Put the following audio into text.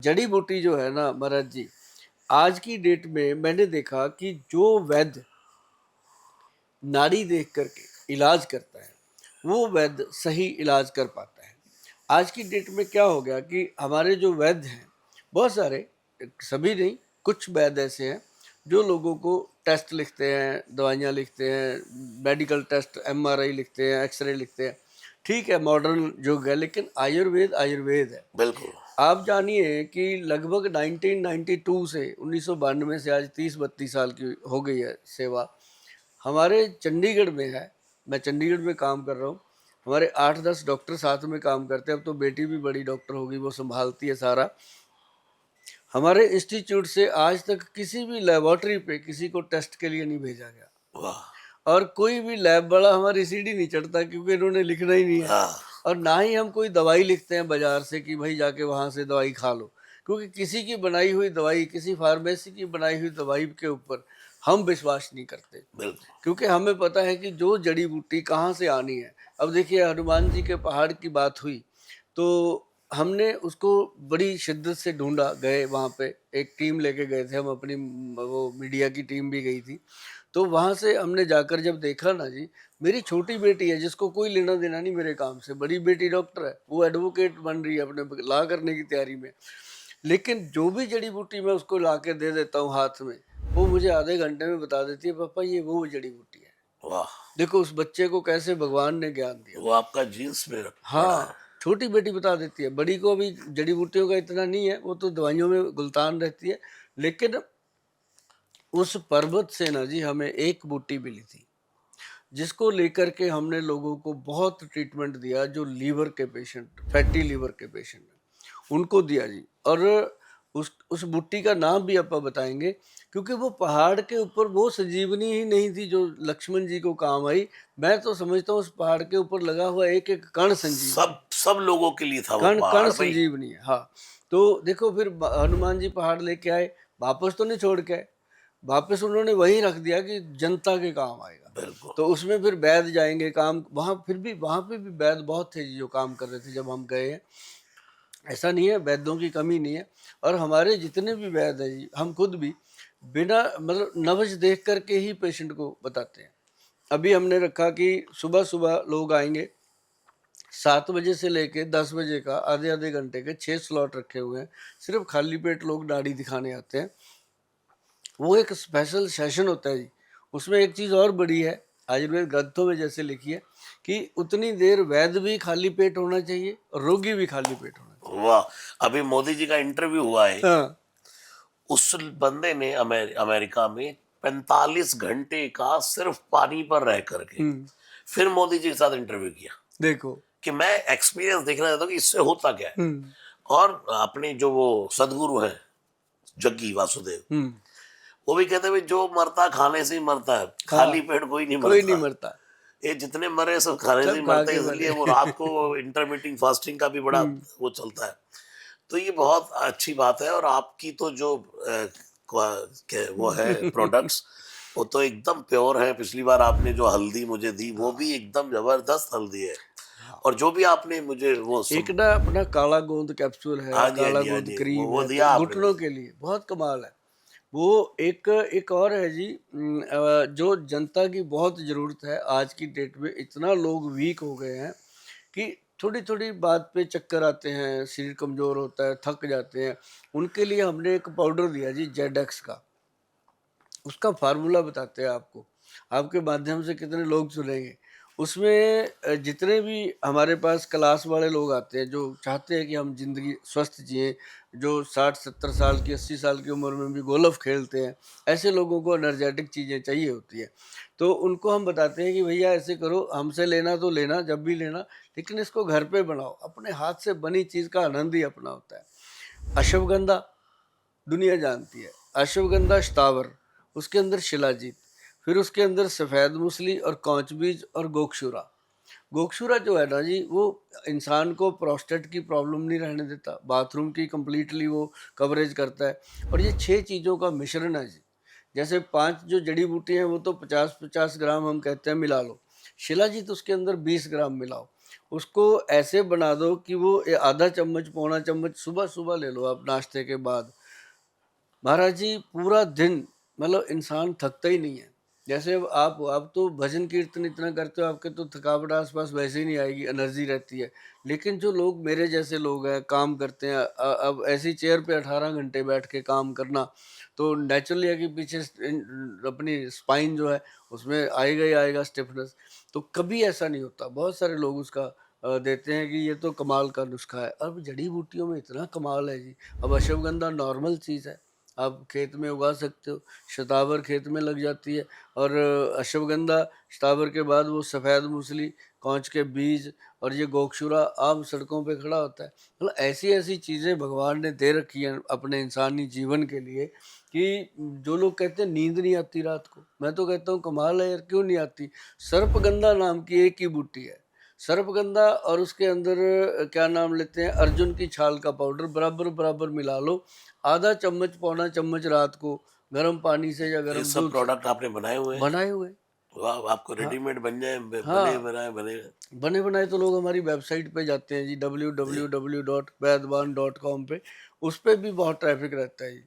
जड़ी बूटी जो है ना महाराज जी, आज की डेट में मैंने देखा कि जो वैद्य नाड़ी देख करके इलाज करता है वो वैद्य सही इलाज कर पाता है। आज की डेट में क्या हो गया कि हमारे जो वैद्य हैं बहुत सारे, सभी नहीं, कुछ वैद्य ऐसे हैं जो लोगों को टेस्ट लिखते हैं, दवाइयाँ लिखते हैं, मेडिकल टेस्ट, एमआरआई लिखते हैं, एक्सरे लिखते हैं। ठीक है, मॉडर्न युग है, लेकिन आयुर्वेद आयुर्वेद है। बिल्कुल। आप जानिए कि लगभग 1992 से 1992 से आज 30-32 साल की हो गई है सेवा। हमारे चंडीगढ़ में है, मैं चंडीगढ़ में काम कर रहा हूँ, हमारे 8-10 डॉक्टर साथ में काम करते हैं। अब तो बेटी भी बड़ी डॉक्टर होगी, वो संभालती है सारा। हमारे इंस्टीट्यूट से आज तक किसी भी लेबोरेटरी पे किसी को टेस्ट के लिए नहीं भेजा गया, वाह। और कोई भी लैब वाला हमारी सीढ़ी नहीं चढ़ता, क्योंकि इन्होंने लिखना ही नहीं है। हाँ। और ना ही हम कोई दवाई लिखते हैं बाजार से कि भाई जाके वहाँ से दवाई खा लो, क्योंकि किसी की बनाई हुई दवाई, किसी फार्मेसी की बनाई हुई दवाई के ऊपर हम विश्वास नहीं करते, बिल्कुल। क्योंकि हमें पता है कि जो जड़ी बूटी कहाँ से आनी है। अब देखिए, हनुमान जी के पहाड़ की बात हुई तो हमने उसको बड़ी शिद्दत से ढूंढा, गए वहाँ पे, एक टीम लेके गए थे हम अपनी, वो मीडिया की टीम भी गई थी। तो वहाँ से हमने जाकर जब देखा ना जी, मेरी छोटी बेटी है जिसको कोई लेना देना नहीं मेरे काम से, बड़ी बेटी डॉक्टर है, वो एडवोकेट बन रही है, अपने लॉ करने की तैयारी में, लेकिन जो भी जड़ी बूटी मैं उसको ला के दे देता हूँ हाथ में, वो मुझे आधे घंटे में बता देती है, पापा ये वो जड़ी बूटी है। वाह। देखो उस बच्चे को कैसे भगवान ने ज्ञान दिया। वो आपका जीन्स में पड़ा है। हाँ, छोटी बेटी बता देती है, बड़ी को अभी जड़ी बूटियों का इतना नहीं है, वो तो दवाइयों में गुलतान रहती है। लेकिन उस पर्वत से ना जी हमें एक बूटी मिली थी, जिसको लेकर के हमने लोगों को बहुत ट्रीटमेंट दिया। जो लीवर के पेशेंट, फैटी लीवर के पेशेंट हैं, उनको दिया जी। और उस बूटी का नाम भी आप बताएंगे, क्योंकि वो पहाड़ के ऊपर वो संजीवनी ही नहीं थी जो लक्ष्मण जी को काम आई। मैं तो समझता हूँ उस पहाड़ के ऊपर लगा हुआ एक एक कण संजीवनी, सब लोगों के लिए था वो कण कण पहाड़ भाई। संजीवनी है। हाँ, तो देखो फिर हनुमान जी पहाड़ लेके आए, वापस तो नहीं छोड़ के आए, वापस उन्होंने वहीं रख दिया कि जनता के काम आएगा। बिल्कुल। तो उसमें फिर वैद्य जाएंगे काम, वहाँ फिर भी वहाँ पे भी वैद्य बहुत थे जी जो काम कर रहे थे जब हम गए हैं। ऐसा नहीं है, वैद्यों की कमी नहीं है। और हमारे जितने भी वैद्य हैं जी, हम खुद भी बिना मतलब नब्ज देख करके ही पेशेंट को बताते हैं। अभी हमने रखा कि सुबह सुबह लोग आएंगे, 7 बजे से लेके 10 बजे का आधे आधे घंटे के 6 स्लॉट रखे हुए हैं। सिर्फ खाली पेट लोग नाड़ी दिखाने आते हैं, वो एक स्पेशल सेशन होता है जी। उसमें एक चीज़ और बड़ी है, आयुर्वेद ग्रंथों में जैसे लिखी है कि उतनी देर वैद्य भी खाली पेट होना चाहिए और रोगी भी खाली पेट होना चाहिए। वाह। अभी मोदी जी का इंटरव्यू हुआ है, हाँ, उस बंदे ने अमेरिका में 45 घंटे का सिर्फ पानी पर रह करके फिर मोदी जी के साथ इंटरव्यू किया देखो। कि मैं एक्सपीरियंस देखना चाहता हूँ कि इससे होता क्या है। हम्म और अपने जो वो सदगुरु हैं जग्गी वासुदेव, हम्म वो भी कहते हैं भाई जो मरता खाने से ही मरता है, हाँ, खाली पेट कोई नहीं कोई नहीं मरता। मरता, ये जितने मरे सब खाने से ही सब खा मरते हैं, के इसलिए मरे। वो रात को इंटरमीटिंग फास्टिंग का भी बड़ा वो चलता है। तो ये बहुत अच्छी बात है। और आपकी तो जो वो है प्रोडक्ट्स, वो तो एकदम प्योर है। पिछली बार आपने जो हल्दी मुझे दी वो भी एकदम जबरदस्त हल्दी है। और जो भी आपने मुझे वो एक ना अपना काला गोंद कैप्सूल है, हाँ जी, हाँ काला जी, हाँ गोंद जी, क्रीम वो है, दिया आपने घुटनों मुझे। के लिए बहुत कमाल है। वो एक एक और है जी, जो जनता की बहुत ज़रूरत है आज की डेट में। इतना लोग वीक हो गए हैं कि थोड़ी थोड़ी बात पे चक्कर आते हैं, शरीर कमज़ोर होता है, थक जाते हैं। उनके लिए हमने एक पाउडर दिया जी, जेडेक्स का। उसका फार्मूला बताते हैं आपको, आपके माध्यम से कितने लोग सुनेंगे। उसमें जितने भी हमारे पास क्लास वाले लोग आते हैं जो चाहते हैं कि हम जिंदगी स्वस्थ जिए, जो 60-70 साल की 80 साल की उम्र में भी गोल्फ खेलते हैं, ऐसे लोगों को एनर्जेटिक चीज़ें चाहिए होती है। तो उनको हम बताते हैं कि भैया ऐसे करो, हमसे लेना तो लेना जब भी लेना, लेकिन इसको घर पे बनाओ। अपने हाथ से बनी चीज़ का आनंद ही अपना होता है। अश्वगंधा दुनिया जानती है, अश्वगंधा स्थावर, उसके अंदर शिलाजीत, फिर उसके अंदर सफ़ेद मूसली और कौच बीज और गोक्षुरा। गोक्षुरा जो है ना जी, वो इंसान को प्रोस्टेट की प्रॉब्लम नहीं रहने देता, बाथरूम की कंप्लीटली वो कवरेज करता है। और ये 6 चीज़ों का मिश्रण है जी। जैसे 5 जो जड़ी बूटी हैं वो तो 50-50 ग्राम हम कहते हैं मिला लो, शिलाजीत उसके अंदर 20 ग्राम मिलाओ, उसको ऐसे बना दो कि वो आधा चम्मच पौना चम्मच सुबह सुबह ले लो आप नाश्ते के बाद। महाराज जी पूरा दिन मतलब इंसान थकता ही नहीं है। जैसे अब आप तो भजन कीर्तन इतना करते हो, आपके तो थकावट आस-पास वैसे ही नहीं आएगी, एनर्जी रहती है। लेकिन जो लोग मेरे जैसे लोग हैं, काम करते हैं अब ऐसी चेयर पे 18 घंटे बैठ के काम करना, तो नेचुरली है कि पीछे अपनी स्पाइन जो है उसमें आएगा ही आएगा स्टिफनेस। तो कभी ऐसा नहीं होता। बहुत सारे लोग उसका देते हैं कि ये तो कमाल का नुस्खा है। अब जड़ी-बूटियों में इतना कमाल है जी। अब अश्वगंधा नॉर्मल चीज़ है। आप खेत में उगा सकते हो, शतावर खेत में लग जाती है और अश्वगंधा, शतावर के बाद वो सफ़ेद मूसली, कौछ के बीज और ये गोक्षुरा आम सड़कों पे खड़ा होता है। मतलब ऐसी-ऐसी चीज़ें भगवान ने दे रखी हैं अपने इंसानी जीवन के लिए कि जो लोग कहते हैं नींद नहीं आती रात को, मैं तो कहता हूँ कमाल है यार, क्यों नहीं आती? सर्पगंधा नाम की एक ही बूटी है। सर्पगंधा और उसके अंदर क्या नाम लेते हैं, अर्जुन की छाल का पाउडर बराबर-बराबर मिला लो। आधा चम्मच पौना चम्मच रात को गर्म पानी से या तो ये गर्म सब दूध से प्रोडक्ट आपने बनाए हुए हैं? बनाए हुए। वाह! आपको हाँ, रेडीमेड बन जाए, बने हाँ, बनाए बने। बने बनाए तो लोग हमारी वेबसाइट पे जाते हैं जी जी। www.वैदवान.com पे, उस पे भी बहुत ट्रैफिक रहता है जी।